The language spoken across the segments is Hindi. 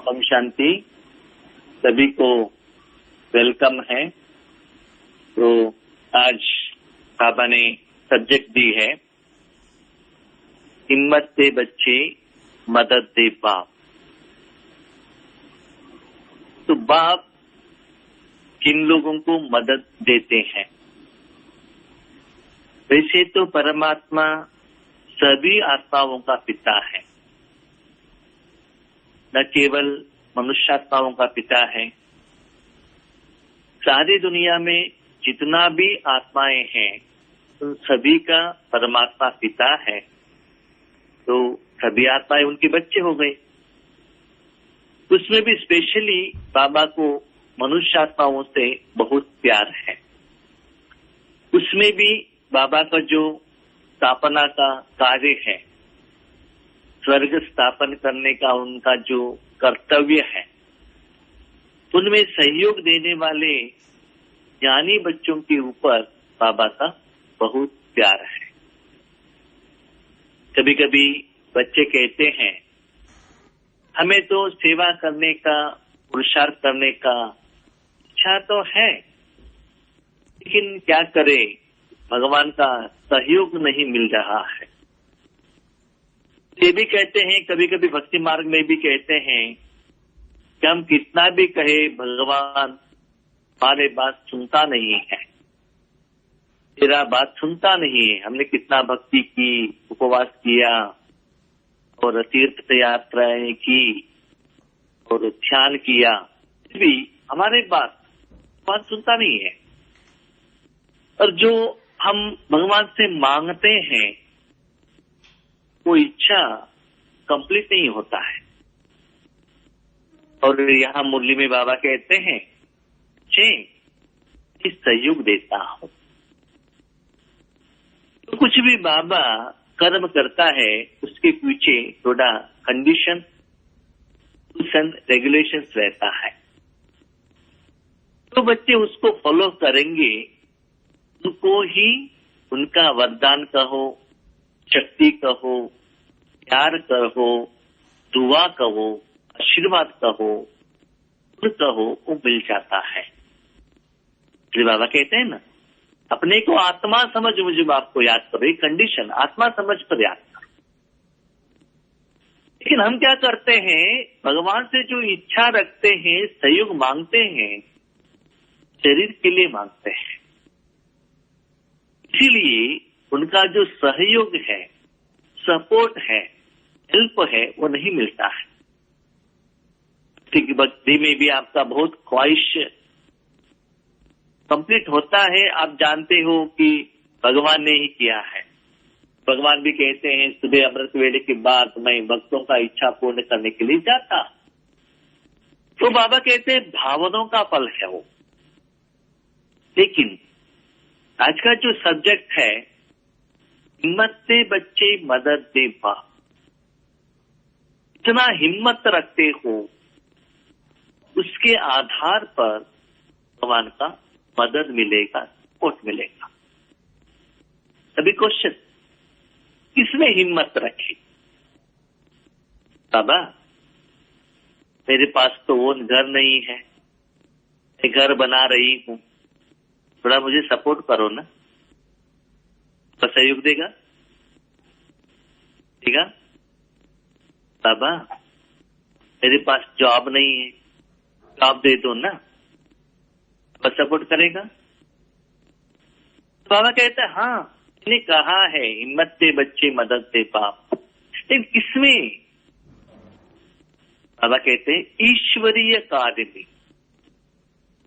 ओम शांति। सभी को वेलकम है। तो आज बाबा ने सब्जेक्ट दी है, हिम्मत दे बच्चे मदद दे बाप। तो बाप किन लोगों को मदद देते हैं? वैसे तो परमात्मा सभी आत्माओं का पिता है, न केवल मनुष्यात्माओं का पिता है। सारी दुनिया में जितना भी आत्माएं हैं उन सभी का परमात्मा पिता है, तो सभी आत्माएं उनके बच्चे हो गए। उसमें भी स्पेशली बाबा को मनुष्यात्माओं से बहुत प्यार है। उसमें भी बाबा का जो स्थापना का कार्य है, स्वर्ग स्थापन करने का उनका जो कर्तव्य है, उनमें सहयोग देने वाले ज्ञानी बच्चों के ऊपर बाबा का बहुत प्यार है। कभी कभी बच्चे कहते हैं, हमें तो सेवा करने का, पुरुषार्थ करने का इच्छा तो है, लेकिन क्या करें, भगवान का सहयोग नहीं मिल रहा है। ये भी कहते हैं, कभी कभी भक्ति मार्ग में भी कहते हैं कि हम कितना भी कहे भगवान हमारे बात सुनता नहीं है, तेरा बात सुनता नहीं है। हमने कितना भक्ति की, उपवास किया और तीर्थ यात्राएं की और ध्यान किया, भी हमारे बात सुनता नहीं है। और जो हम भगवान से मांगते हैं वो इच्छा कंप्लीट नहीं होता है। और यहाँ मुरली में बाबा कहते हैं, इस सहयोग देता हूं। तो कुछ भी बाबा कर्म करता है, उसके पीछे थोड़ा कंडीशन रेगुलेशंस रहता है। तो बच्चे उसको फॉलो करेंगे, उनको ही उनका वरदान कहो, शक्ति कहो, प्यार कहो, दुआ कहो, आशीर्वाद कहो, वो मिल जाता है। इसलिए बाबा कहते हैं ना, अपने को आत्मा समझ मुझे बाप को याद करो। एक कंडीशन, आत्मा समझ पर याद करो। लेकिन हम क्या करते हैं, भगवान से जो इच्छा रखते हैं, सहयोग मांगते हैं, शरीर के लिए मांगते हैं। इसीलिए उनका जो सहयोग है, सपोर्ट है, हेल्प है, वो नहीं मिलता है। भक्ति में भी आपका बहुत ख्वाहिश कंप्लीट होता है। आप जानते हो कि भगवान ने ही किया है। भगवान भी कहते हैं, सुबह अमृत वेले के बाद मैं भक्तों का इच्छा पूर्ण करने के लिए जाता। तो बाबा कहते हैं भावनाओं का फल है वो। लेकिन आज का जो सब्जेक्ट है, हिम्मत से बच्चे मदद दे बाप। इतना हिम्मत रखते हो, उसके आधार पर भगवान का मदद मिलेगा, सपोर्ट मिलेगा। अभी क्वेश्चन, किसने हिम्मत रखी? बाबा मेरे पास तो वो घर नहीं है, मैं घर बना रही हूं, थोड़ा मुझे सपोर्ट करो ना। तो सहयोग देगा? बाबा मेरे पास जॉब नहीं है, जॉब दे दो ना, बस सपोर्ट करेगा? बाबा कहता है, हाँ मैंने कहा है हिम्मत दे बच्चे मदद दे बाप। लेकिन किसमें? बाबा कहते हैं ईश्वरीय कार्य में,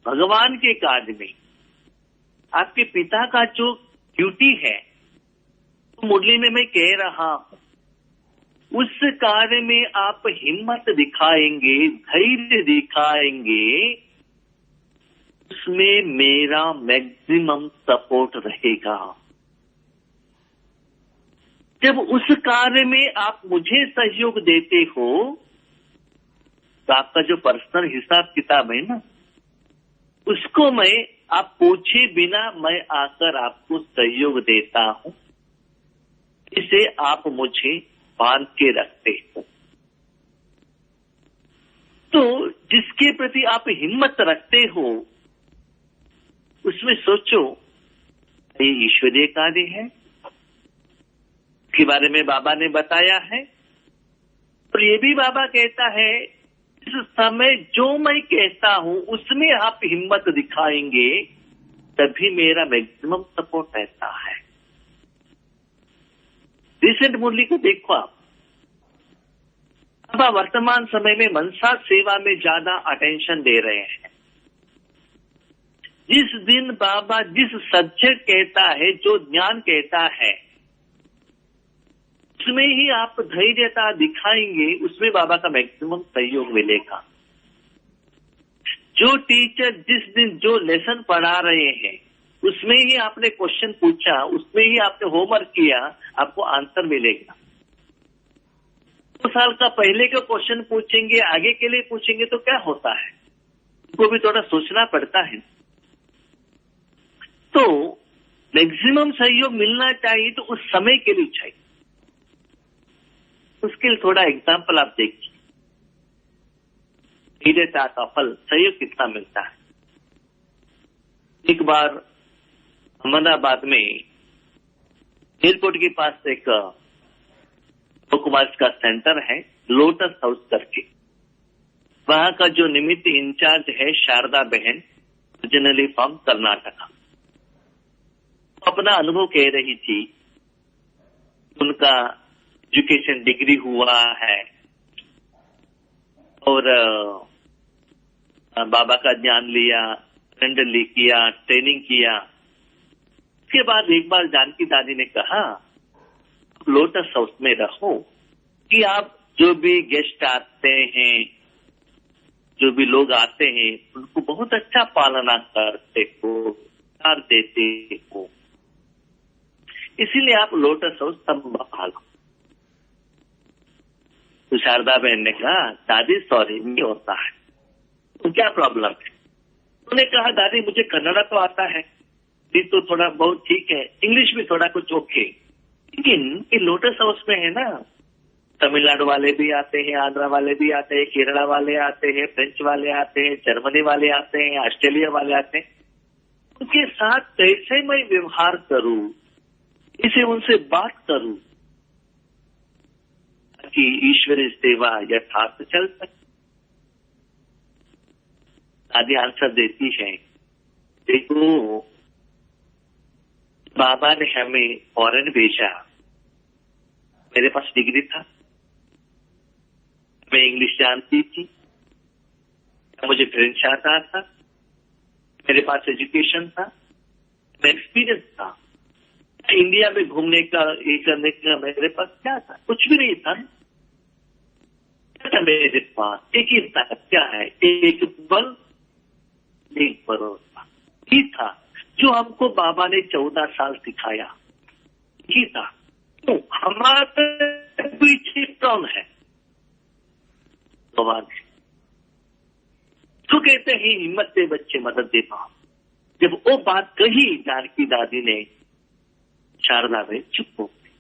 भगवान के कार्य में। आपके पिता का जो ड्यूटी है, तो मुरली में मैं कह रहा हूं, उस कार्य में आप हिम्मत दिखाएंगे, धैर्य दिखाएंगे, उसमें मेरा मैक्सिमम सपोर्ट रहेगा। जब उस कार्य में आप मुझे सहयोग देते हो, तो आपका जो पर्सनल हिसाब किताब है ना, उसको मैं, आप पूछे बिना मैं आकर आपको सहयोग देता हूं। इसे आप मुझे बांध के रखते हो। जिसके प्रति आप हिम्मत रखते हो उसमें सोचो ये ईश्वरीय कार्य है, इसके बारे में बाबा ने बताया है। और ये भी बाबा कहता है इस समय जो मैं कहता हूं उसमें आप हिम्मत दिखाएंगे तभी मेरा मैक्सिमम सपोर्ट रहता है। रिसेंट मुरली को देखो आप, बाबा वर्तमान समय में मनसा सेवा में ज्यादा अटेंशन दे रहे हैं। जिस दिन बाबा जिस सब्जेक्ट कहता है, जो ज्ञान कहता है, उसमें ही आप धैर्यता दिखाएंगे, उसमें बाबा का मैक्सिमम सहयोग मिलेगा। जो टीचर जिस दिन जो लेसन पढ़ा रहे हैं उसमें ही आपने क्वेश्चन पूछा, उसमें ही आपने होमवर्क किया, आपको आंसर मिलेगा। 2 साल का पहले का क्वेश्चन पूछेंगे, आगे के लिए पूछेंगे तो क्या होता है, उसको भी थोड़ा सोचना पड़ता है। तो मैक्सिमम सहयोग मिलना चाहिए तो उस समय के लिए चाहिए। उसके लिए थोड़ा एग्जाम्पल आप देखिए, धैर्यता का फल सहयोग कितना मिलता है। एक बार अहमदाबाद में एयरपोर्ट के पास एक कुमार का सेंटर है, लोटस हाउस करके। वहां का जो निमित्त इंचार्ज है शारदा बहन, ओरिजिनली फ्रॉम कर्नाटका, अपना अनुभव कह रही थी। उनका एजुकेशन डिग्री हुआ है और बाबा का ज्ञान लिया, फ्रेंडली किया, ट्रेनिंग किया। उसके बाद एक बार जानकी दादी ने कहा लोटस हाउस में रहो कि आप जो भी गेस्ट आते हैं, जो भी लोग आते हैं, उनको बहुत अच्छा पालना करते हो, प्यार देते हो, इसीलिए आप लोटस हाउस संभालो। तो शारदा बहन ने कहा दादी सॉरी नहीं होता है, तो क्या प्रॉब्लम है? उन्होंने कहा दादी मुझे कन्नड़ा तो आता है, ये तो थोड़ा बहुत ठीक है, इंग्लिश भी थोड़ा कुछ ओके, लेकिन ये लोटस हाउस में है ना, तमिलनाडु वाले भी आते हैं, आंध्रा वाले भी आते हैं, केरला वाले आते हैं, फ्रेंच वाले आते हैं, जर्मनी वाले आते हैं, ऑस्ट्रेलिया वाले आते हैं। उनके साथ कैसे मैं व्यवहार करूं, इसे उनसे बात करूं कि ईश्वरीय सेवा यथार्थ चल सके। दादी आंसर देती है, देखो बाबा ने हमें फॉरेन भेजा, मेरे पास डिग्री था, मैं इंग्लिश जानती थी, मुझे फ्रेंच आता था, मेरे पास एजुकेशन था, मैं एक्सपीरियंस था। इंडिया में घूमने का, ये करने का मेरे पास क्या था? कुछ भी नहीं था। क्या था मेरे पास? एक ही था, क्या है? एक बल, एक भरोसा ही था, जो हमको बाबा ने 14 साल सिखाया ही था। तो हमारे पीछे कौन है? भगवान है। तो कहते हैं हिम्मत दे बच्चे मदद दे पाओ। जब वो बात कही जानकी दादी ने, शारदा में चुप हो गई।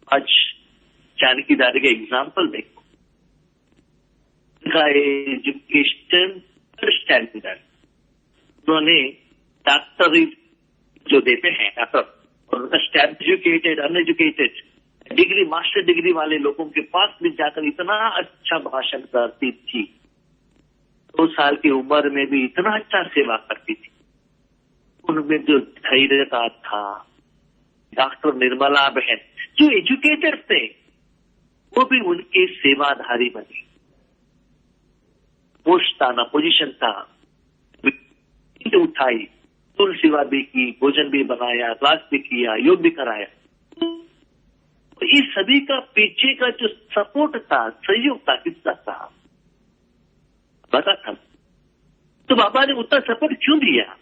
आज जानकी दादी का एग्जाम्पल देखो, उनका एजुकेशन स्टैंडर्ड, उन्होंने डॉक्टरी जो देते हैं डॉक्टर, और उनका educated uneducated degree, master degree वाले लोगों के पास भी जाकर इतना अच्छा भाषण करती थी। 2 साल की उम्र में भी इतना अच्छा सेवा करती थी। उनमें जो धैर्यता था, डॉक्टर निर्मला बहन जो एजुकेटेड थे, वो भी उनके सेवाधारी बने। पोस्ट था ना, पोजीशन था, उठाई, तुल सेवा भी की, भोजन भी बनाया, क्लास भी किया, योग भी कराया। तो इस सभी का पीछे का जो सपोर्ट था, सहयोग था, किसका था? बता था। तो बाबा ने उतना सपोर्ट क्यों दिया?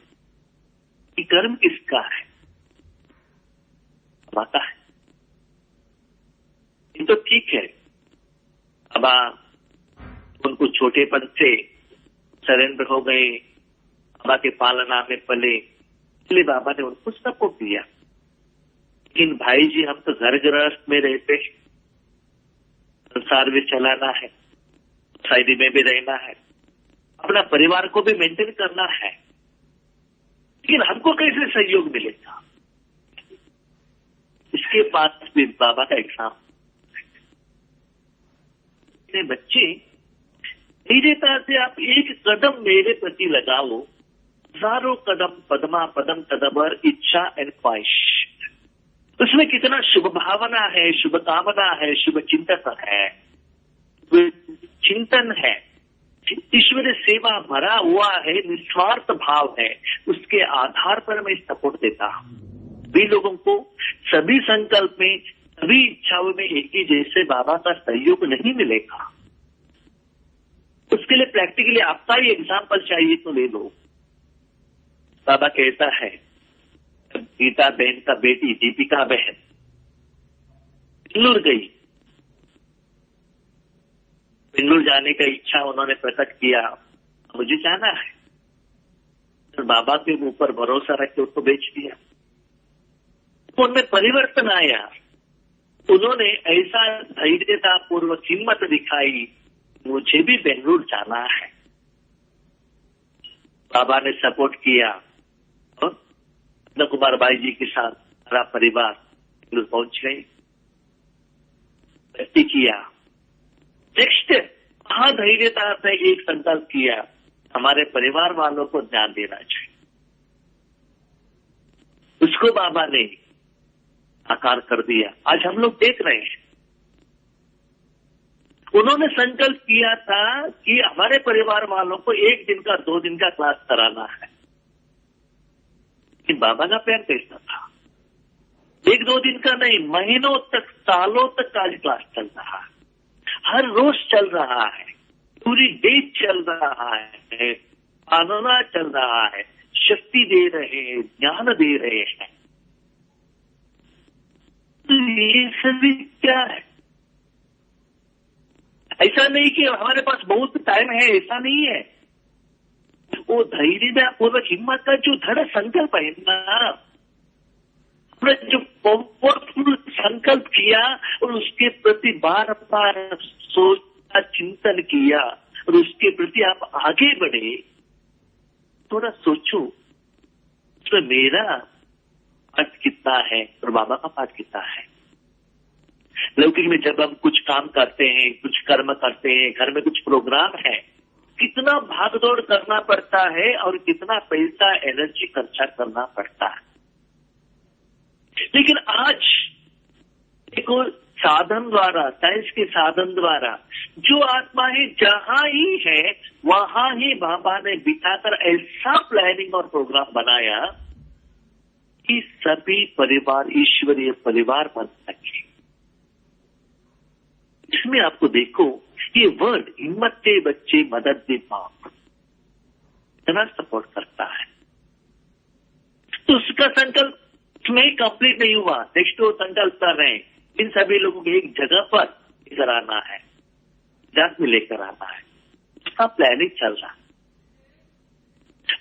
कि कर्म किसका है? बाता है। ये तो ठीक है, बाबा उनको छोटेपन से सरेंडर हो गए, बाबा के पालना में पले, इसलिए बाबा ने उनको सपोर्ट दिया। लेकिन भाई जी, हम तो घर गृहस्थ में रहते हैं, संसार भी चलाना है, सोसाइटी में भी रहना है, अपना परिवार को भी मेंटेन करना है, लेकिन हमको कैसे सहयोग मिलेगा? इसके पास भी बाबा का एग्जाम। बच्चे धीरेता से आप एक कदम मेरे प्रति लगाओ, हजारों कदम पदमा पदम तदबर इच्छा एंड ख्वाहिश। उसमें कितना शुभ भावना है, शुभ कामना है, शुभ चिंतन है, चिंतन है, ईश्वर सेवा भरा हुआ है, निस्वार्थ भाव है। उसके आधार पर मैं सपोर्ट देता हूं। सभी लोगों को सभी संकल्प में, सभी इच्छाओं में एक ही जैसे बाबा का सहयोग नहीं मिलेगा। उसके लिए प्रैक्टिकली आपका ही एग्जाम्पल चाहिए तो ले लो। बाबा कहता है, गीता बहन का बेटी दीपिका बहन बेंगलुरु गई, बेंगलुरु जाने का इच्छा उन्होंने प्रकट किया, मुझे जाना है। तो बाबा के ऊपर भरोसा रख के उसको बेच दिया। तो उनमें परिवर्तन आया। उन्होंने ऐसा धैर्यता पूर्वक हिम्मत दिखाई, मुझे भी बेंगलुरु जाना है। बाबा ने सपोर्ट किया और कुमार भाई जी के साथ हमारा परिवार बेंगलुरु पहुंच गए, भक्ति किया। नेक्स्ट धैर्यता से एक संकल्प किया, हमारे परिवार वालों को ध्यान देना चाहिए। उसको बाबा ने आकार कर दिया। आज हम लोग देख रहे हैं। उन्होंने संकल्प किया था कि हमारे परिवार वालों को 1 दिन का 2 दिन का क्लास कराना है। लेकिन बाबा का प्यार कैसा था? 1-2 दिन का नहीं, महीनों तक, सालों तक आज क्लास चल रहा है। हर रोज चल रहा है, पूरी डे चल रहा है, आनंद चल रहा है, शक्ति दे रहे हैं, ज्ञान दे रहे हैं। तो ये सभी क्या है? ऐसा नहीं कि हमारे पास बहुत टाइम है, ऐसा नहीं है। वो धैर्य पूर्वक हिम्मत का जो दृढ़ संकल्प है ना, हमने जो पावरफुल संकल्प किया और उसके प्रति बार बार सोचा, चिंतन किया और उसके प्रति आप आगे बढ़े। थोड़ा सोचो, उसमें मेरा पाठ कितना है और बाबा का पाठ कितना है। लौकिक में जब हम कुछ काम करते हैं, कुछ कर्म करते हैं, घर में कुछ प्रोग्राम है, कितना भागदौड़ करना पड़ता है और कितना पैसा, एनर्जी खर्चा करना पड़ता है। लेकिन आज एक साधन द्वारा, साइंस के साधन द्वारा जो आत्मा है जहां ही है वहां ही बाबा ने बिठाकर ऐसा प्लानिंग और प्रोग्राम बनाया कि सभी परिवार ईश्वरीय परिवार बन सके। इसमें आपको देखो, ये वर्ड हिम्मत के बच्चे मदद दे बाप इतना सपोर्ट करता है। तो उसका संकल्प में कंप्लीट नहीं हुआ। नेक्स्ट वो संकल्प कर रहे हैं, इन सभी लोगों को एक जगह पर लेकर आना है, जात में लेकर आना है। उसका प्लानिंग चल रहा है।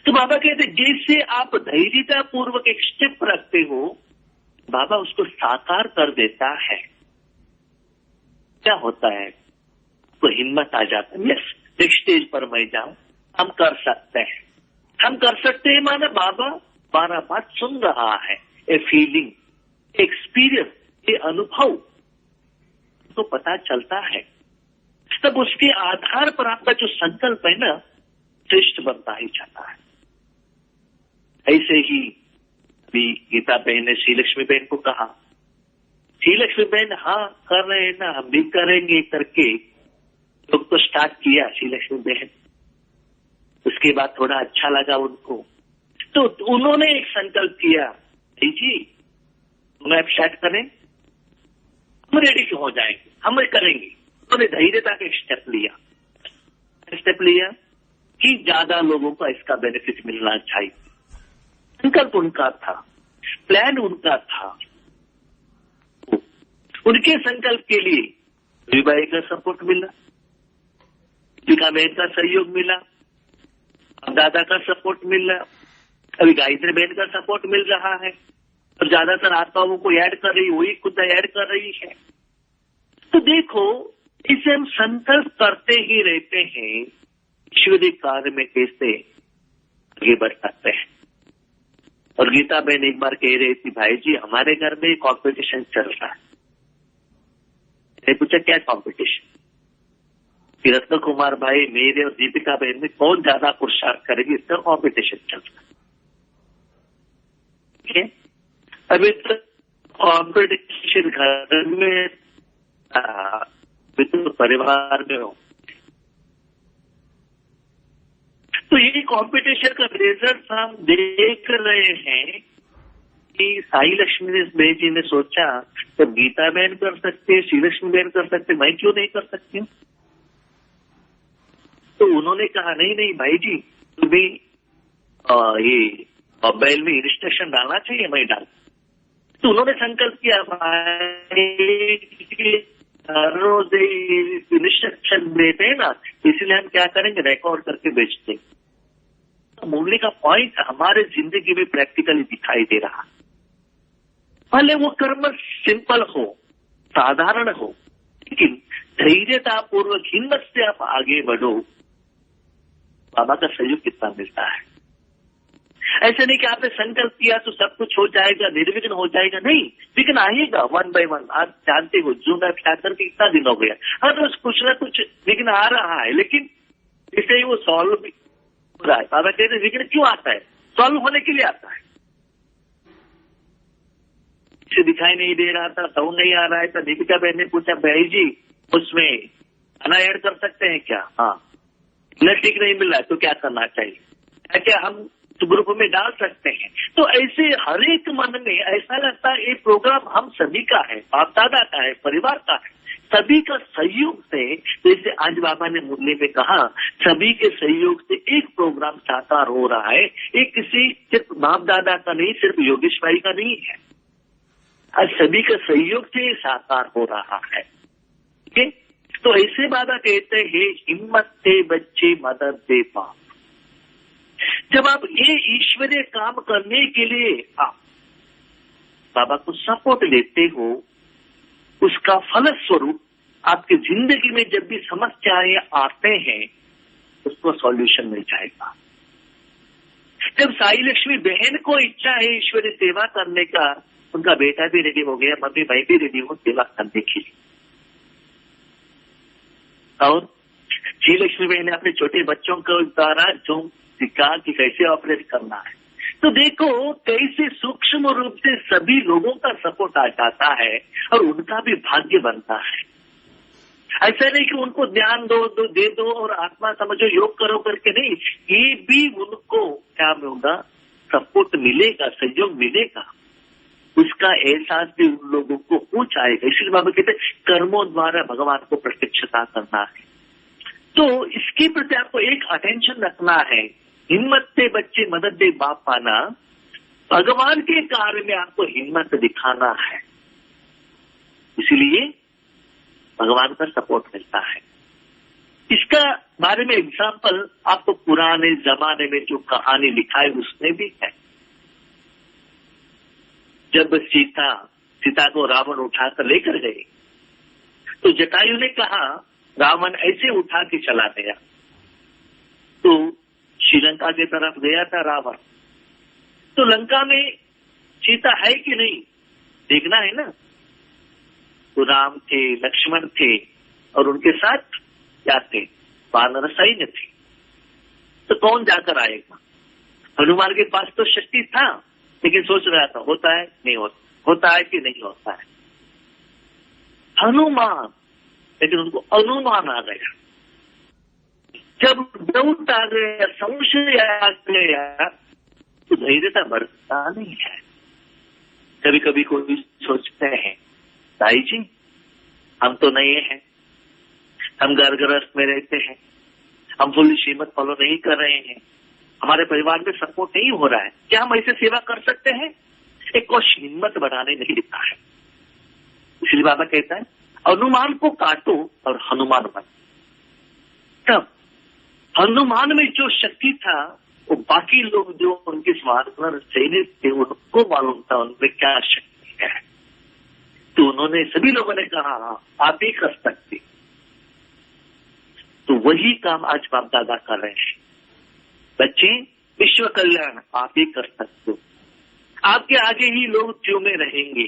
तो बाबा कहते जैसे आप धैर्यता पूर्वक एक स्टेप रखते हो, बाबा उसको साकार कर देता है। क्या होता है? तो हिम्मत आ जाता है, यस नेक्स्ट स्टेज पर मैं जाऊं, हम कर सकते हैं। हम कर सकते हैं माना बाबा हमारा बात सुन रहा है। ए फीलिंग, एक्सपीरियंस, ये अनुभव तो पता चलता है। तब उसके आधार पर आपका जो संकल्प है ना, श्रेष्ठ बनता ही जाता है। ऐसे ही भी गीता बहन ने श्री लक्ष्मी बहन को कहा, श्री लक्ष्मी बहन हाँ कर रहे हैं ना, हम भी करेंगे करके लोग तो स्टार्ट किया श्री लक्ष्मी बहन। उसके बाद थोड़ा अच्छा लगा उनको, तो उन्होंने एक संकल्प किया, जी हम ऐप स्टार्ट करें, हम रेडी हो जाएंगे, हम करेंगे। उन्होंने धैर्यता का स्टेप लिया कि ज्यादा लोगों को इसका बेनिफिट मिलना चाहिए। संकल्प उनका था, प्लान उनका था। उनके संकल्प के लिए विभाई का सपोर्ट मिला, दीपिका बहन का सहयोग मिला, दादा का सपोर्ट मिला, अभी गायत्री बहन का सपोर्ट मिल रहा है और ज्यादातर आत्माओं को ऐड कर रही, वही खुद ऐड कर रही है। तो देखो इसे हम संकल्प करते ही रहते हैं, ईश्वरीय कार्य में कैसे आगे बढ़ सकते हैं। और गीता बहन एक बार कह रही थी, भाई जी हमारे घर में कॉम्पिटिशन चल रहा है। मैंने पूछा क्या कॉम्पिटिशन? कि रत्न कुमार भाई मेरे और दीपिका बहन में कौन ज्यादा पुरुषार्थ करेगी, इसका कॉम्पिटिशन चल रहा है। ठीक है, अभी तो कॉम्पिटिशन घर में तो परिवार में हो, तो ये कंपटीशन का रिजल्ट हम देख रहे हैं कि साई लक्ष्मी बहन जी ने सोचा तो गीता बहन कर सकते हैं, श्री लक्ष्मी बहन कर सकते, मैं क्यों नहीं कर सकती हूँ? तो उन्होंने कहा नहीं भाई जी तुम्हें ये मोबाइल में इंस्ट्रक्शन डालना चाहिए, मैं डाल। तो उन्होंने संकल्प किया भाई रोज इंस्ट्रक्शन देते हैं ना, इसलिए हम क्या करेंगे, रिकॉर्ड करके बेचते हैं। तो बोलने का पॉइंट हमारे जिंदगी में प्रैक्टिकली दिखाई दे रहा। भले वो कर्म सिंपल हो, साधारण हो, लेकिन धैर्यतापूर्वक हिम्मत से आप आगे बढ़ो, बाबा का सहयोग कितना मिलता है। ऐसे नहीं कि आपने संकल्प किया तो सब कुछ हो जाएगा, निर्विघ्न हो जाएगा, नहीं, विघ्न आएगा वन बाय वन। आप जानते हो जून फ्लैटर के कितना दिन हो गया, हर रोज कुछ ना कुछ विघ्न आ रहा है, लेकिन इसे ही वो सॉल्व भी हो रहा है। बाबा कहते हैं विघ्न क्यों आता है? सॉल्व होने के लिए आता है। इसे दिखाई नहीं दे रहा था, साउंड नहीं आ रहा है, तो दीपिका बहन ने पूछा भाई जी उसमें खाना ऐड कर सकते हैं क्या? हाँ। न ठीक नहीं मिल रहा है तो क्या करना चाहिए? क्या हम ग्रुप में डाल सकते हैं? तो ऐसे हर एक मन में ऐसा लगता है ये प्रोग्राम हम सभी का है, बाप दादा का है, परिवार का है, सभी का सहयोग से। जैसे आज बाबा ने मुरली में कहा, सभी के सहयोग से एक प्रोग्राम साकार हो रहा है। ये किसी सिर्फ बाप दादा का नहीं, सिर्फ योगेश भाई का नहीं है, आज सभी का सहयोग से साकार हो रहा है। ठीक है, तो ऐसे बाबा कहते हैं हिम्मत से बच्चे मदद दे पाओ। जब आप ये ईश्वरीय काम करने के लिए आप बाबा को सपोर्ट देते हो, उसका फल स्वरूप आपकी जिंदगी में जब भी समस्याएं आते हैं उसको सॉल्यूशन मिल जाएगा। जब साई लक्ष्मी बहन को इच्छा है ईश्वरीय सेवा करने का, उनका बेटा भी रेडी हो गया, मम्मी मैं भी रेडी हूँ सेवा करने के लिए। और श्री लक्ष्मी बहन ने अपने छोटे बच्चों को द्वारा जो सिखा कि कैसे ऑपरेट करना है, तो देखो कैसे सूक्ष्म रूप से सभी लोगों का सपोर्ट आ जाता है और उनका भी भाग्य बनता है। ऐसा नहीं कि उनको ध्यान दे दो और आत्मा समझो योग करो करके, नहीं, ये भी उनको क्या होगा, सपोर्ट मिलेगा, सहयोग मिलेगा, उसका एहसास भी उन लोगों को हो जाएगा। इसलिए बाबा कहते कर्मों द्वारा भगवान को प्रत्यक्षता करना है। तो इसके प्रति आपको एक अटेंशन रखना है, हिम्मत से बच्चे मदद दे बाप पाना, भगवान के कार्य में आपको हिम्मत दिखाना है, इसलिए भगवान का सपोर्ट मिलता है। इसका बारे में एग्जाम्पल आपको पुराने जमाने में जो कहानी लिखा है उसमें भी है। जब सीता को रावण उठाकर लेकर गए तो जटायु ने कहा रावण ऐसे उठा के चला गया, तो श्रीलंका की तरफ गया था रावण, तो लंका में सीता है कि नहीं देखना है ना। तो राम थे, लक्ष्मण थे और उनके साथ क्या थे, वानर सैन्य थे। तो कौन जाकर आएगा? हनुमान के पास तो शक्ति था, लेकिन सोच रहा था होता है नहीं होता है कि नहीं होता है। हनुमान, लेकिन उनको अनुमान आ गया। जब डाउट आ गया, संशय आ गया, तो धैर्यता बढ़ता नहीं है। कभी कभी कोई सोचते हैं भाई जी हम तो नहीं हैं, हम घर गृहस्थ में रहते हैं, हम फुल श्रीमत फॉलो नहीं कर रहे हैं, हमारे परिवार में सपोर्ट नहीं हो रहा है, क्या हम ऐसे सेवा कर सकते हैं? एक कोश हिम्मत बढ़ाने नहीं देता है। इसलिए बाबा कहता है अनुमान को काटो और हनुमान बन। तब हनुमान में जो शक्ति था वो बाकी लोग जो उनके वानर सैनिक थे उनको मालूम था उनमें क्या शक्ति है। तो उन्होंने सभी लोगों ने कहा आप ही कर सकते, वही काम आज बाप दादा कर रहे हैं। बच्चे, विश्व कल्याण आप ही कर सकते हो, आपके आगे ही लोग क्यों में रहेंगे।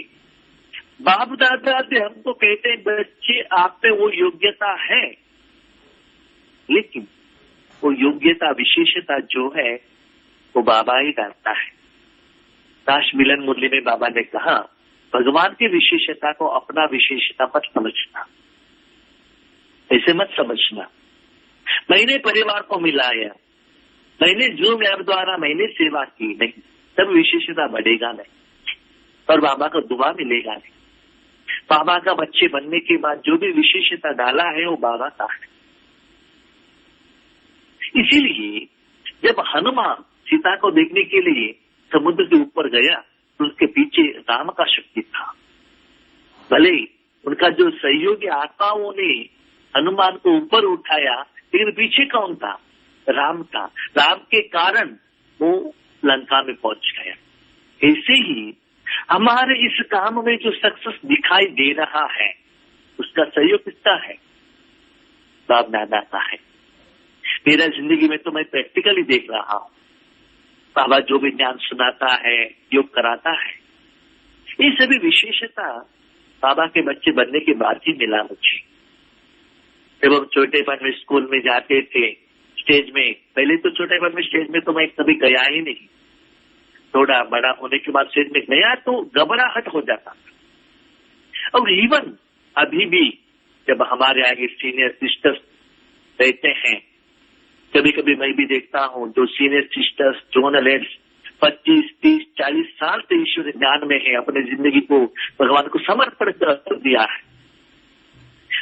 बाप दादा हमको कहते हैं बच्चे आप पे वो योग्यता है, लेकिन वो योग्यता विशेषता जो है वो बाबा ही डालता है। दास मिलन मुरली में बाबा ने कहा, भगवान की विशेषता को अपना विशेषता पर समझना, ऐसे मत समझना। मैंने परिवार को मिलाया, मैंने जूम ऐप द्वारा मैंने सेवा की, नहीं, तब विशेषता बढ़ेगा नहीं और बाबा को दुआ मिलेगा नहीं। बाबा का बच्चे बनने के बाद जो भी विशेषता डाला है वो बाबा का है। इसीलिए जब हनुमान सीता को देखने के लिए समुद्र के ऊपर गया तो उसके पीछे राम का शक्ति था। भले उनका जो सहयोगी आत्माओं ने हनुमान को ऊपर उठाया, लेकिन पीछे कौन था? राम था। राम के कारण वो लंका में पहुंच गया। ऐसे ही हमारे इस काम में जो सक्सेस दिखाई दे रहा है उसका सहयोग किसका है? बाप दादा का है। मेरा जिंदगी में तो मैं प्रैक्टिकली देख रहा हूँ, बाबा जो भी ज्ञान सुनाता है, योग कराता है, ये सभी विशेषता बाबा के बच्चे बनने के बाद ही मिला मुझे। जब हम छोटेपन में स्कूल में जाते थे, स्टेज में, पहले तो छोटेपन में स्टेज में तो मैं कभी गया ही नहीं, थोड़ा बड़ा होने के बाद स्टेज में गया तो घबराहट हो जाता था। और इवन अभी भी जब हमारे आगे सीनियर सिस्टर्स रहते हैं, कभी कभी मैं भी देखता हूँ जो सीनियर सिस्टर्स जर्नलिस्ट 25, 30, 40 साल से ईश्वर ज्ञान में है, अपने जिंदगी को भगवान को समर्पण कर दिया है,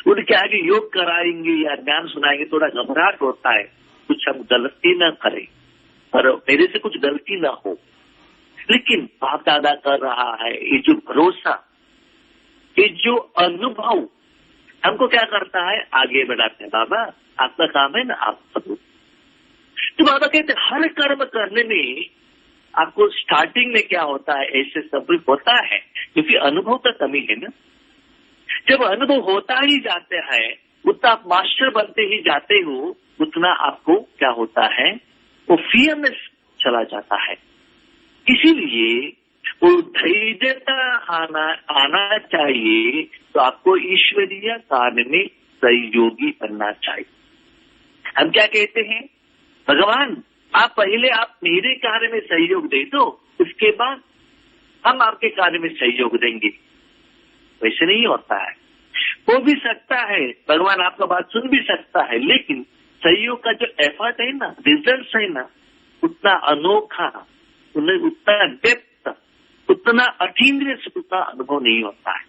उनके आगे योग कराएंगे या ज्ञान सुनाएंगे, थोड़ा घबराहट होता है, कुछ हम गलती न करें और मेरे से कुछ गलती ना हो। लेकिन बाप दादा कर रहा है, ये जो भरोसा, ये जो अनुभव हमको क्या करता है, आगे बढ़ाते हैं। बाबा आपका काम है ना, आप सब। तो बाबा कहते हैं हर कर्म करने में आपको स्टार्टिंग में क्या होता है, ऐसे सब होता है क्योंकि अनुभव का कमी है ना। जब अनुभव होता ही जाता है, उतना आप मास्टर बनते ही जाते हो, उतना आपको क्या होता है, वो फियरनेस चला जाता है। इसीलिए वो धैर्यता आना चाहिए, तो आपको ईश्वरीय कार्य में सहयोगी बनना चाहिए। हम क्या कहते हैं, भगवान आप पहले आप मेरे कार्य में सहयोग दे दो, उसके बाद हम आपके कार्य में सहयोग देंगे। वैसे नहीं होता है। हो भी सकता है, भगवान आपका बात सुन भी सकता है, लेकिन सहयोग का जो एफर्ट है ना, रिजल्ट है ना, उतना अनोखा, उतना डेप्थ, उतना अतीन्द्रिय सुख का अनुभव नहीं होता है।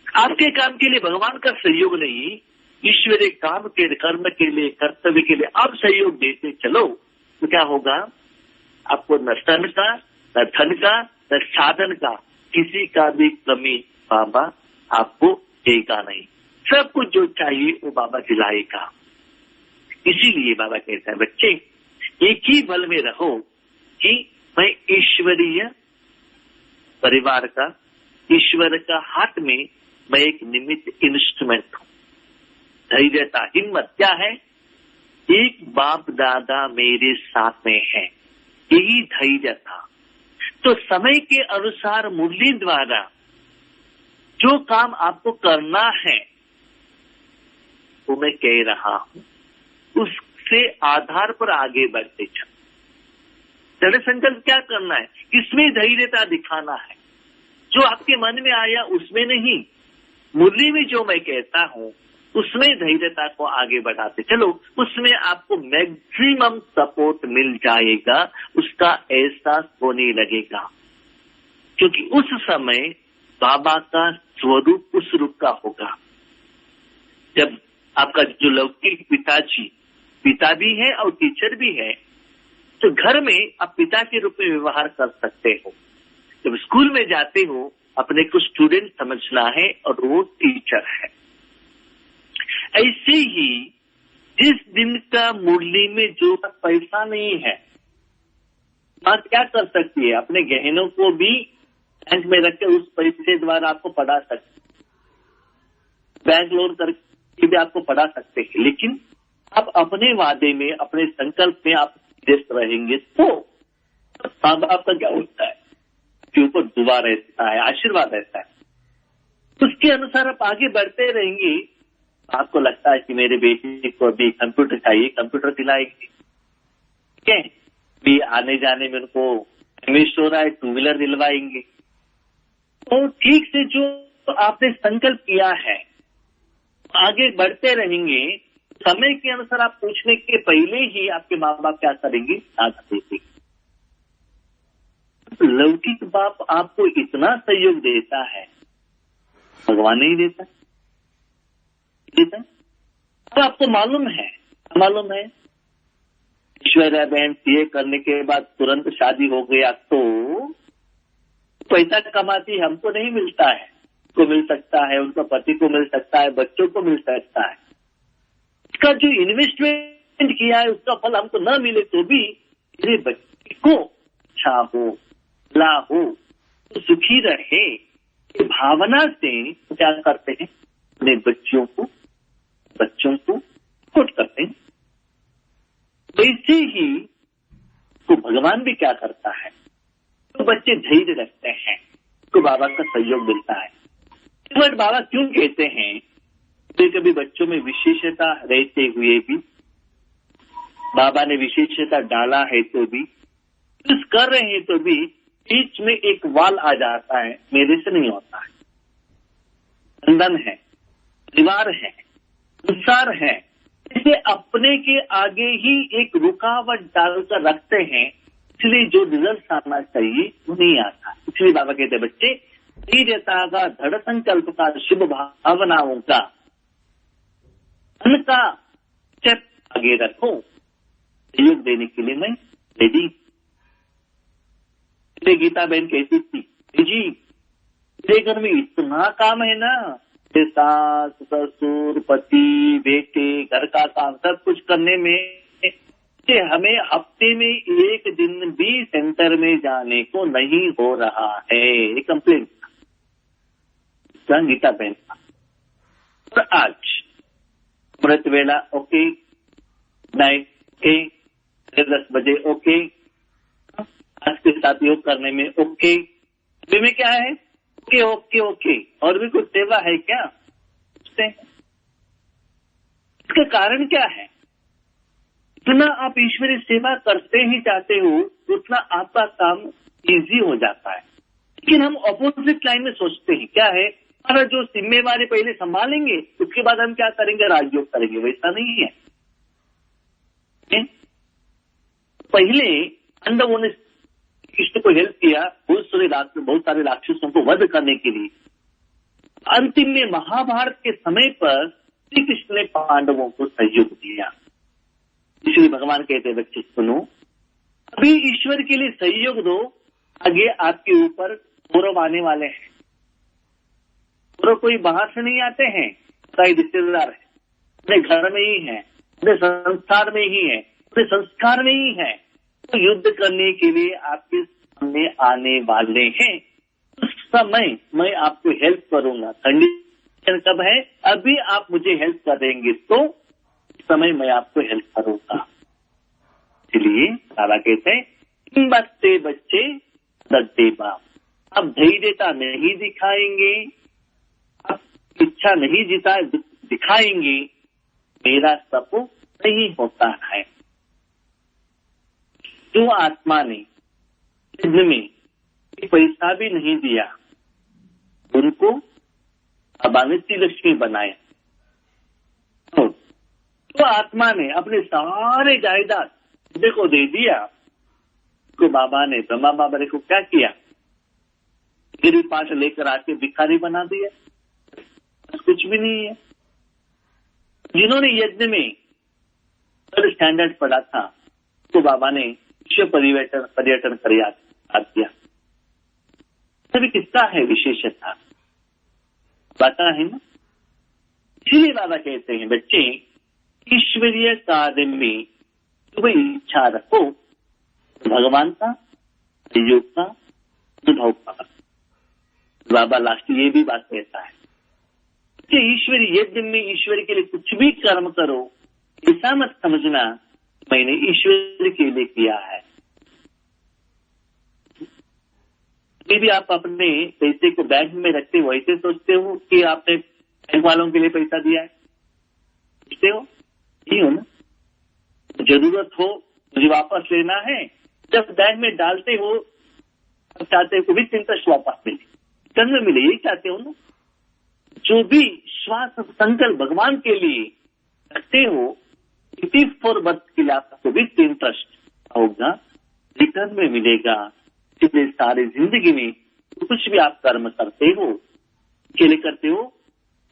आपके काम के लिए भगवान का सहयोग नहीं, ईश्वरीय काम के कर्म के लिए, कर्तव्य के लिए आप सहयोग देते चलो, तो क्या होगा, आपको न तन का, न धन का, न साधन का किसी का भी कमी बाबा आपको देगा नहीं। सब कुछ जो चाहिए वो बाबा दिलाएगा। इसीलिए बाबा कहता है बच्चे एक ही बल में रहो कि मैं ईश्वरीय परिवार का, ईश्वर का हाथ में मैं एक निमित्त इंस्ट्रूमेंट हूं। धैर्यता, हिम्मत क्या है, एक बाप दादा मेरे साथ में है, यही धैर्य था। तो समय के अनुसार मुरली द्वारा जो काम आपको करना है वो मैं कह रहा हूं, उससे आधार पर आगे बढ़ते चलो। दृढ़ संकल्प क्या करना है, किसमें धैर्यता दिखाना है, जो आपके मन में आया उसमें नहीं, मुरली में जो मैं कहता हूं उसमें धैर्यता को आगे बढ़ाते चलो, उसमें आपको मैक्सिमम सपोर्ट मिल जाएगा, उसका एहसास होने लगेगा। क्योंकि उस समय बाबा का स्वरूप उस रूप का होगा। जब आपका जो लौकिक पिताजी पिता भी है और टीचर भी है, तो घर में आप पिता के रूप में व्यवहार कर सकते हो। जब स्कूल में जाते हो, अपने को स्टूडेंट समझना है और वो टीचर है। ऐसे ही जिस दिन का मुरली में जो पैसा नहीं है, बात क्या कर सकती है, अपने गहनों को भी बैंक में रख के उस पैसे द्वारा आपको पढ़ा सकते, बैंक लोन करके भी आपको पढ़ा सकते हैं, लेकिन आप अपने वादे में, अपने संकल्प में आप व्यस्त रहेंगे तो माँ बाप का क्या होता है कि ऊपर दुआ रहता है, आशीर्वाद रहता है, उसके अनुसार आप आगे बढ़ते रहेंगे। आपको लगता है कि मेरे बेटे को अभी कंप्यूटर चाहिए, कंप्यूटर दिलाएंगे, ठीक है, भी आने जाने में उनको इन्वेस्ट हो रहा है, 2 व्हीलर दिलवाएंगे। तो ठीक से जो आपने संकल्प किया है आगे बढ़ते रहेंगे। समय के अनुसार आप पूछने के पहले ही आपके माँ बाप क्या करेंगे, साथ देंगे। लौकिक बाप आपको इतना सहयोग देता है, भगवान नहीं देता, देता। तो आपको मालूम है ऐश्वर्या बहन सीए करने के बाद तुरंत शादी हो गया तो पैसा कमाती हमको नहीं मिलता है, को मिल सकता है, उनका पति को मिल सकता है, बच्चों को मिल सकता है। उसका जो इन्वेस्टमेंट किया है उसका फल हमको न मिले तो भी मेरे बच्चे को अच्छा हो, ला हो, तो सुखी रहे, भावना से क्या करते हैं, अपने बच्चों को सपोर्ट करते हैं। वैसे ही तो भगवान भी क्या करता है, तो बच्चे धैर्य रखते हैं, तो बाबा का सहयोग मिलता है। बट बाबा क्यों कहते हैं, तो कभी बच्चों में विशेषता रहते हुए भी, बाबा ने विशेषता डाला है तो भी, कुछ कर रहे हैं तो भी बीच में एक वाल आ जाता है, मेरे से नहीं होता है। बंधन है, दीवार है, संसार है, इसे अपने के आगे ही एक रुकावट डालकर रखते हैं, इसलिए जो रिजल्ट आना चाहिए वो नहीं आता। इसलिए बाबा कहते बच्चे धैर्यता का, दृढ़ संकल्प का, शुभ भावनाओं का, उनका स्टेप आगे रखो, सहयोग देने के लिए मैं रेडी। गीता बहन कहती थी, जी मेरे घर में इतना काम है ना, सास ससुर पति बेटे घर का काम सब कुछ करने में कि हमें हफ्ते में एक दिन भी सेंटर में जाने को नहीं हो रहा है, ये कंप्लेंट गीता बहन। और आज अमृत वेला ओके, नाइट ओके, 10 बजे ओके, आज के साथ योग करने में ओके, अभी में क्या है ओके ओके ओके, और भी कुछ सेवा है क्या? इसका कारण क्या है? जितना आप ईश्वरीय सेवा करते ही चाहते हो उतना आपका काम इजी हो जाता है। लेकिन हम ऑपोजिट लाइन में सोचते हैं, क्या है, हमारा जो जिम्मेवारी पहले संभालेंगे उसके बाद हम क्या करेंगे, राजयोग करेंगे। वैसा नहीं है। पहले अंडवों ने कृष्ण को हेल्प किया बहुत सारे राक्षसों को वध करने के लिए। अंतिम में महाभारत के समय पर श्री कृष्ण ने पांडवों को सहयोग दिया। इसलिए भगवान कहते बच्चे सुनो, अभी ईश्वर के लिए सहयोग दो, आगे आपके ऊपर गौरव आने वाले हैं। और कोई बाहर से नहीं आते हैं, कई रिश्तेदार है, अपने घर में ही है, अपने संसार में ही है, अपने संस्कार में ही है, तो युद्ध करने के लिए आपके सामने आने वाले हैं। उस समय मैं आपको हेल्प करूंगा। कंडीशन कब है? अभी आप मुझे हेल्प करेंगे तो समय मैं आपको हेल्प करूंगा। इसलिए बाबा कहते हैं बच्चे बच्चे दद्दे बाप, अब धैर्यता नहीं दिखाएंगे, अब इच्छा नहीं दिखाएंगे, मेरा सपोर्ट नहीं होता है। जो आत्मा ने यज्ञ में पैसा भी नहीं दिया, उनको अबानिति लक्ष्मी बनाया। तो आत्मा ने अपने सारे जायदाद को दे दिया, तो बाबा ने, ब्रह्मा बाबा ने को क्या किया, गिरी पाठ लेकर आके भिखारी बना दिया। कुछ भी नहीं है। जिन्होंने यज्ञ में स्टैंडर्ड पढ़ा था, तो बाबा ने विश्व पर्यटन कर याद किया। सभी किसका है विशेषता, पता है ना? इसलिए बाबा कहते हैं बच्चे ईश्वरीय कार्य में तुम इच्छा रखो, भगवान का योग का अनुभव का। बाबा लास्ट ये भी बात कहता है कि ईश्वरी यज्ञ में ईश्वर के लिए कुछ भी कर्म करो, ऐसा मत समझना मैंने ईश्वर के लिए किया है। कभी भी आप अपने पैसे को बैंक में रखते हो ऐसे सोचते हो कि आपने बैंक वालों के लिए पैसा दिया है? सोचते हो? नहीं हो ना। जरूरत हो मुझे वापस लेना है, जब बैंक में डालते हो आप चाहते हो विद इंटरेस्ट वापस मिले, रिटर्न में मिले, यही चाहते हो ना। जो भी श्वास संकल्प भगवान के लिए रखते हो, इट इज फॉर बर्थ के लिए आपको विद इंटरेस्ट होगा, रिटर्न में मिलेगा। इसलिए सारी जिंदगी में कुछ भी आप कर्म करते हो, के लिए करते हो,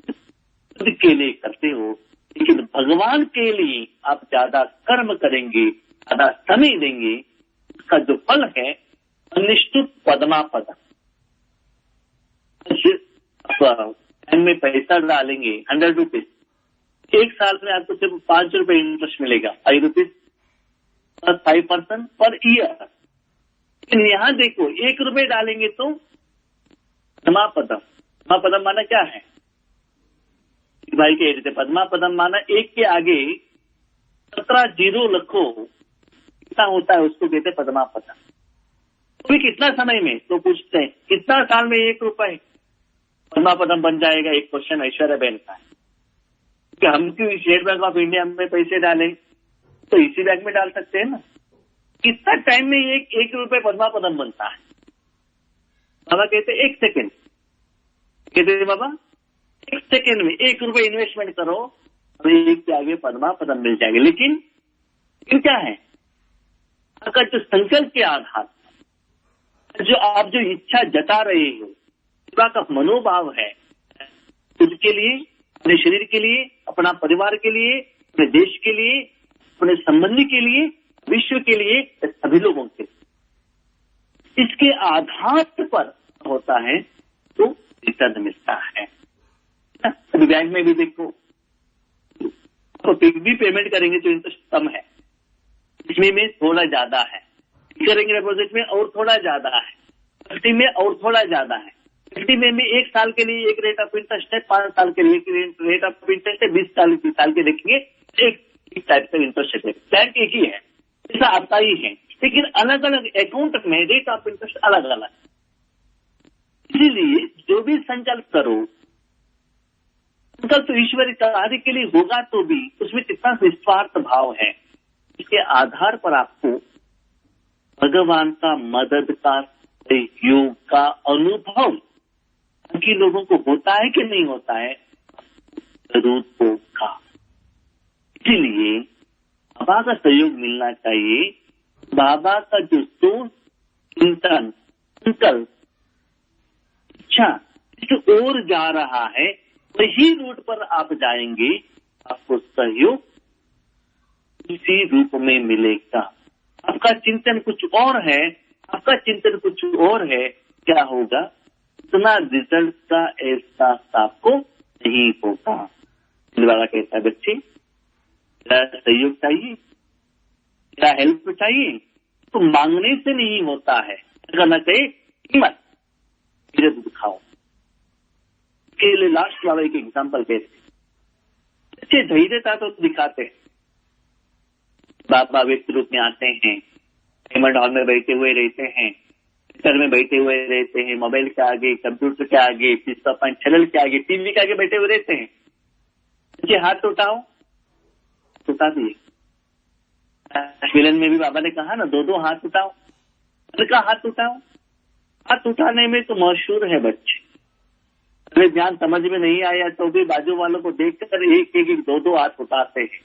खुद के लिए करते हो, लेकिन भगवान के लिए आप ज्यादा कर्म करेंगे, ज्यादा समय देंगे, उसका जो फल है अनिष्टुप पद्मा पदम। बैंक में पैसा डालेंगे 100 रुपीज, एक साल में आपको सिर्फ 5 रुपए इंटरेस्ट मिलेगा, 5 रुपीज प्लस 5% पर ईयर। लेकिन यहाँ देखो 1 रुपए डालेंगे तो पद्मा पदम। पद्मा पदम माना क्या है? भाई कह रहे थे पद्मा पदम माना एक के आगे 17 जीरो रखो, कितना होता है उसको कहते पद्मा पदम। तो कितना समय में, तो पूछते हैं कितना साल में 1 रुपए पद्मा पदम बन जाएगा? एक क्वेश्चन ऐश्वर्या बहन का है कि हम क्यों स्टेट बैंक ऑफ इंडिया में पैसे डालें, तो इसी बैंक में डाल सकते हैं ना। कितना टाइम में एक रुपए पद्मा पदम बनता है? बाबा कहते 1 सेकेंड। कहते बाबा 1 सेकेंड में 1 रुपए इन्वेस्टमेंट करो, एक के आगे पद्मा पदम मिल जाएंगे। लेकिन क्या है आपका जो संकल्प के आधार, जो आप जो इच्छा जता रहे हो, का मनोभाव है खुद के लिए, अपने शरीर के लिए, अपना परिवार के लिए, अपने देश के लिए, अपने संबंधी के लिए, विश्व के लिए, सभी लोगों के लिए, इसके आधार पर होता है तो रिटर्न मिलता है। अभी बैंक में भी देखो तो भी पेमेंट करेंगे तो इंटरेस्ट कम है, इसमें में थोड़ा ज्यादा है, करेंगे डिपॉजिट में और थोड़ा ज्यादा है, एफडी में और थोड़ा ज्यादा है। एफडी में भी 1 साल के लिए एक रेट ऑफ इंटरेस्ट है, 5 साल के लिए एक रेट ऑफ इंटरेस्ट है, 20 साल 30 साल के देखेंगे एक टाइप का इंटरेस्ट है। बैंक एक ही है, ऐसा आता ही है, लेकिन अलग अलग अकाउंट में रेट ऑफ इंटरेस्ट अलग अलग। इसीलिए जो भी संकल्प करो, संकल्प तो ईश्वरी कार्य के लिए होगा, तो भी उसमें कितना निस्वार्थ भाव है, इसके आधार पर आपको भगवान का मदद का सहयोग का अनुभव बाकी लोगों को होता है कि नहीं होता है? जरूर होगा। इसीलिए बाबा का सहयोग मिलना चाहिए। बाबा का जो सोच, चिंतन, संकल्प, इच्छा जो और जा रहा है, वही रूट पर आप जाएंगे, आपको सहयोग इसी रूप में मिलेगा। आपका चिंतन कुछ और है, आपका चिंतन कुछ और है, क्या होगा? इतना रिजल्ट का एहसास आपको नहीं होगा। दिलवाला कहता है बच्चे क्या सहयोग चाहिए, क्या हेल्प चाहिए, तो मांगने से नहीं होता है, करना चाहिए हिम्मत, धीरे दिखाओ। के लिए लास्ट वाला एक एग्जाम्पल कहते अच्छे धैर्यता तो दिखाते हैं। बाबा व्यक्ति रूप में आते हैं, पेमेंट हॉल में बैठे हुए रहते हैं, घर में बैठे हुए रहते हैं, मोबाइल के आगे, कंप्यूटर के आगे, चैनल के आगे, टीवी के आगे बैठे हुए रहते हैं। मुझे हाथ उठाओ, उठा दिए। मिलन में भी बाबा ने कहा ना 2-2 हाथ उठाओ, उनका हाथ उठाओ। हाथ उठाने में तो मशहूर है बच्चे, अगर ध्यान समझ में नहीं आया तो भी बाजू वालों को देखकर एक 2-2 हाथ उठाते हैं।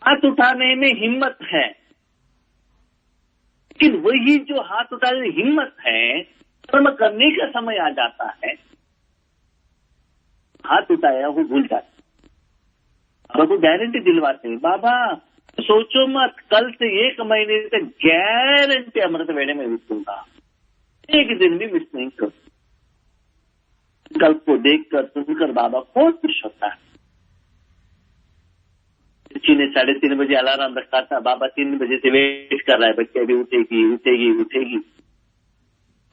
हाथ उठाने में हिम्मत है, लेकिन वही जो हाथ उठाने में हिम्मत है, कर्म करने का समय आ जाता है, हाथ उठाया वो भूल जाता। बाबा को गारंटी दिलवाते हैं, बाबा सोचो मत, कल से 1 महीने तक गारंटी अमृत वेले में विसूंगा, एक दिन भी मिस नहीं करूं। कल को देखकर सुनकर बाबा बहुत खुश होता है। बच्ची ने 3:30 बजे अलार्म रखा था, बाबा 3 बजे से वेट कर रहा है, बच्चे अभी उठेगी उठेगी उठेगी।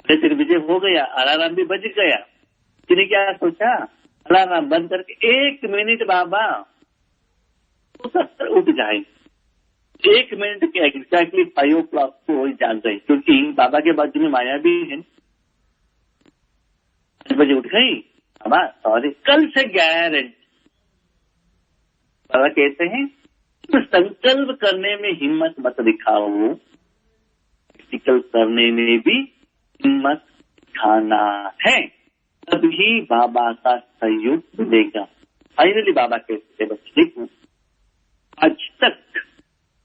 3:30 बजे हो गया, अलार्म भी बज गया। किसी क्या सोचा, अलार्म बंद करके 1 मिनट बाबा हो सकता उठ जाए। 1 मिनट के एग्जैक्टली 5 o'clock को वो जाग गए, क्योंकि बाबा के बाजू में माया भी है। 5 बजे उठ गई, बाबा सॉरी, कल से गारंटी। बाबा कहते हैं तो संकल्प करने में हिम्मत मत दिखाओ, संकल्प करने में भी हिम्मत दिखाना है, तभी बाबा का सहयोग मिलेगा। फाइनली बाबा कहते थे, बच्चे देखो आज तक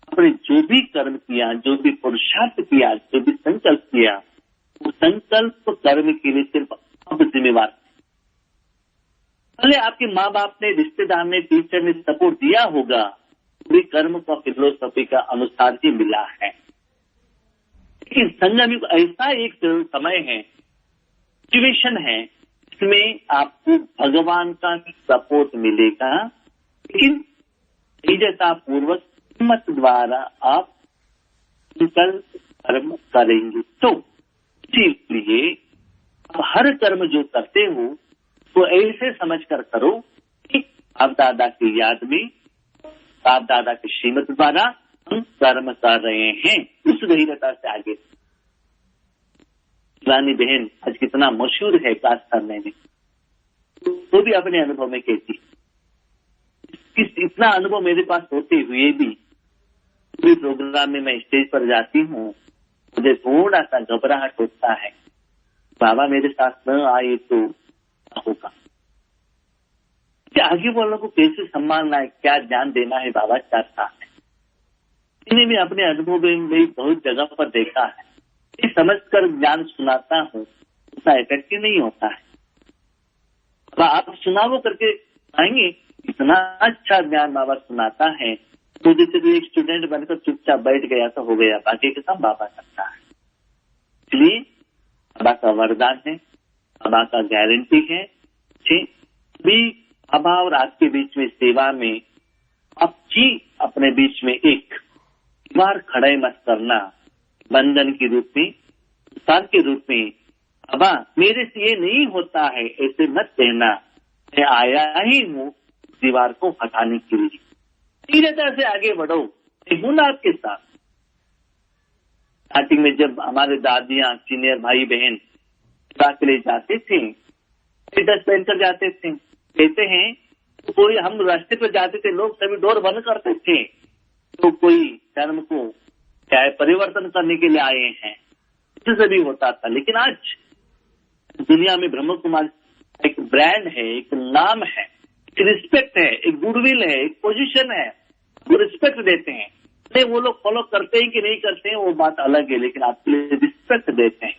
आपने जो भी कर्म किया, जो भी पुरुषार्थ किया, जो भी संकल्प किया, वो संकल्प कर्म के लिए सिर्फ अब जिम्मेवार। पहले आपके माँ बाप ने, रिश्तेदार ने, टीचर ने सपोर्ट दिया होगा, पूरी कर्म का फिलोसफी का अनुसार ही मिला है। लेकिन संगम युग ऐसा एक समय है, सिचुएशन है, इसमें आपको भगवान का सपोर्ट मिलेगा, लेकिन जैसा पूर्वक हिम्मत द्वारा आप संकल्प कर्म करेंगे। तो इसलिए हर कर्म जो करते हो तो ऐसे समझ कर करो कि बाप दादा की याद में, बाप दादा के श्रीमत द्वारा हम कर्म कर रहे हैं। उस गहीरता से आगे रानी बहन आज कितना मशहूर है क्लास करने में, वो भी अपने अनुभव में कहती, इतना अनुभव मेरे पास होते हुए भी पूरे प्रोग्राम में मैं स्टेज पर जाती हूँ, मुझे थोड़ा सा घबराहट होता है, बाबा मेरे साथ न आए तो क्या होगा, आगे वालों को कैसे संभालना है, क्या ध्यान देना है, बाबा चाहता है। इन्हें भी अपने अनुभव में बहुत जगह पर देखा है। ये समझकर ज्ञान सुनाता हूँ, उतना इफेक्टिव नहीं होता है। आप सुनावो करके आएंगे, इतना अच्छा ज्ञान बाबा सुनाता है, तो जैसे भी एक स्टूडेंट बनकर चुपचाप बैठ गया तो हो गया, बाकी के सब बाबा करता है। इसलिए बाबा का वरदान है, बाबा का गारंटी है। भी बाबा और आपके बीच में सेवा में आप जी अपने बीच में एक बार खड़े मत करना, बंधन के रूप में, साथ के रूप में। बाबा मेरे से ये नहीं होता है ऐसे मत कहना, मैं आया ही हूँ दीवार को हटाने के लिए। धीरता से आगे बढ़ो, मैं हूं ना आपके साथ। स्टार्टिंग में जब हमारे दादियां, सीनियर भाई बहन सेवा के लिए जाते थे, ड्रेस पहनकर जाते थे, कहते हैं तो कोई, हम रास्ते पर जाते थे, लोग सभी डोर बंद करते थे, तो कोई धर्म को चाहे परिवर्तन करने के लिए आए हैं, इससे भी होता था। लेकिन आज दुनिया में ब्रह्म कुमारी एक ब्रांड है, एक नाम है, एक रिस्पेक्ट है, एक गुडविल है, एक पोजीशन है, वो रिस्पेक्ट देते हैं। नहीं वो लोग फॉलो करते हैं कि नहीं करते हैं वो बात अलग है, लेकिन आपके लिए रिस्पेक्ट देते हैं।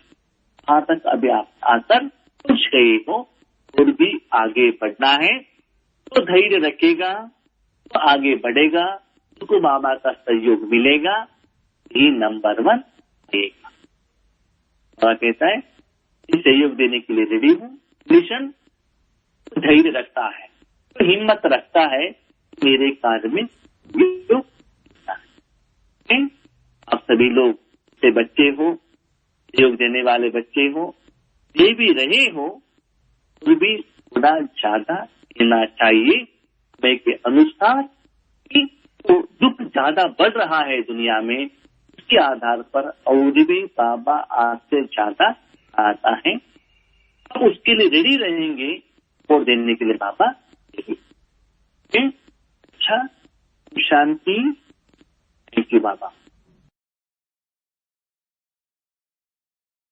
वहां तक अभी आप आकर कुछ गए हो और भी आगे बढ़ना है, तो धैर्य रखेगा तो आगे बढ़ेगा, उसको बाबा का सहयोग मिलेगा, ये नंबर 1 देगा। बाबा कहता है सहयोग देने के लिए रेडी हूँ। मिशन धैर्य रखता है, तो हिम्मत रखता है, मेरे कार्य में योग है। आप सभी लोग से बच्चे हो, सहयोग देने वाले बच्चे हो, ये भी रहे हो, तो भी थोड़ा ज्यादा देना चाहिए समय के अनुसार। कि तो दुख ज्यादा बढ़ रहा है दुनिया में, उसके आधार पर और भी बाबा आपसे ज्यादा आता है। अब उसके लिए रेडी रहेंगे और देने के लिए बाबा। अच्छा, शांति। Thank you Baba.